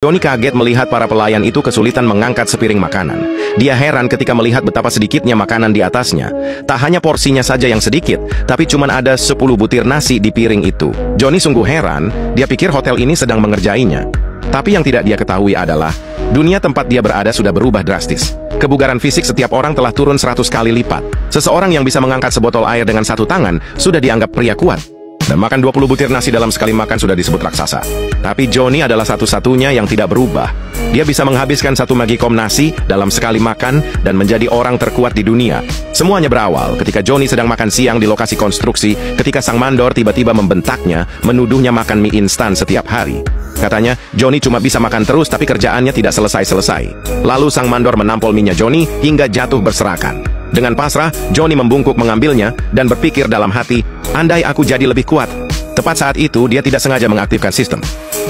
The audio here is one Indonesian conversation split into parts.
Johnny kaget melihat para pelayan itu kesulitan mengangkat sepiring makanan. Dia heran ketika melihat betapa sedikitnya makanan di atasnya. Tak hanya porsinya saja yang sedikit, tapi cuma ada 10 butir nasi di piring itu. Johnny sungguh heran, dia pikir hotel ini sedang mengerjainya. Tapi yang tidak dia ketahui adalah, dunia tempat dia berada sudah berubah drastis. Kebugaran fisik setiap orang telah turun 100 kali lipat. Seseorang yang bisa mengangkat sebotol air dengan satu tangan sudah dianggap pria kuat. Dan makan 20 butir nasi dalam sekali makan sudah disebut raksasa. Tapi Johnny adalah satu-satunya yang tidak berubah. Dia bisa menghabiskan 1 magikom nasi dalam sekali makan dan menjadi orang terkuat di dunia. Semuanya berawal ketika Johnny sedang makan siang di lokasi konstruksi ketika sang mandor tiba-tiba membentaknya, menuduhnya makan mie instan setiap hari. Katanya, Johnny cuma bisa makan terus tapi kerjaannya tidak selesai-selesai. Lalu sang mandor menampol mie-nya Johnny hingga jatuh berserakan. Dengan pasrah, Johnny membungkuk mengambilnya dan berpikir dalam hati, andai aku jadi lebih kuat. Tepat saat itu, dia tidak sengaja mengaktifkan sistem.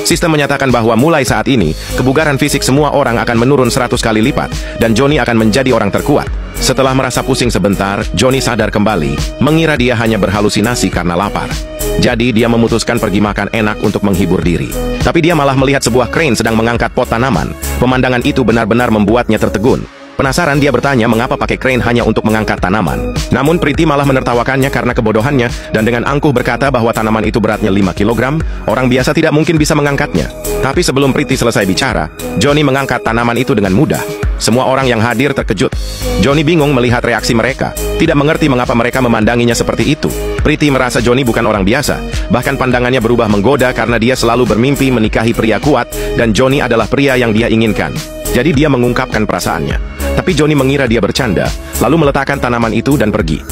Sistem menyatakan bahwa mulai saat ini, kebugaran fisik semua orang akan menurun 100 kali lipat, dan Johnny akan menjadi orang terkuat. Setelah merasa pusing sebentar, Johnny sadar kembali, mengira dia hanya berhalusinasi karena lapar. Jadi dia memutuskan pergi makan enak untuk menghibur diri. Tapi dia malah melihat sebuah crane sedang mengangkat pot tanaman. Pemandangan itu benar-benar membuatnya tertegun. Penasaran, dia bertanya mengapa pakai crane hanya untuk mengangkat tanaman. Namun Priti malah menertawakannya karena kebodohannya dan dengan angkuh berkata bahwa tanaman itu beratnya 5 kg, orang biasa tidak mungkin bisa mengangkatnya. Tapi sebelum Priti selesai bicara, Johnny mengangkat tanaman itu dengan mudah. Semua orang yang hadir terkejut. Johnny bingung melihat reaksi mereka, tidak mengerti mengapa mereka memandanginya seperti itu. Priti merasa Johnny bukan orang biasa, bahkan pandangannya berubah menggoda karena dia selalu bermimpi menikahi pria kuat dan Johnny adalah pria yang dia inginkan. Jadi dia mengungkapkan perasaannya. Tapi Johnny mengira dia bercanda, lalu meletakkan tanaman itu dan pergi.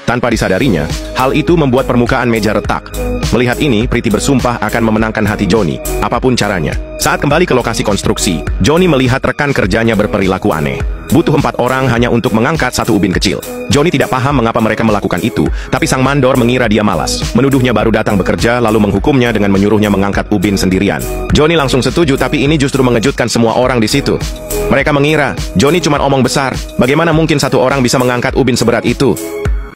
Tanpa disadarinya, hal itu membuat permukaan meja retak. Melihat ini, Priti bersumpah akan memenangkan hati Johnny, apapun caranya. Saat kembali ke lokasi konstruksi, Johnny melihat rekan kerjanya berperilaku aneh. Butuh 4 orang hanya untuk mengangkat 1 ubin kecil. Johnny tidak paham mengapa mereka melakukan itu, tapi sang mandor mengira dia malas. Menuduhnya baru datang bekerja, lalu menghukumnya dengan menyuruhnya mengangkat ubin sendirian. Johnny langsung setuju, tapi ini justru mengejutkan semua orang di situ. Mereka mengira, Johnny cuma omong besar. Bagaimana mungkin 1 orang bisa mengangkat ubin seberat itu?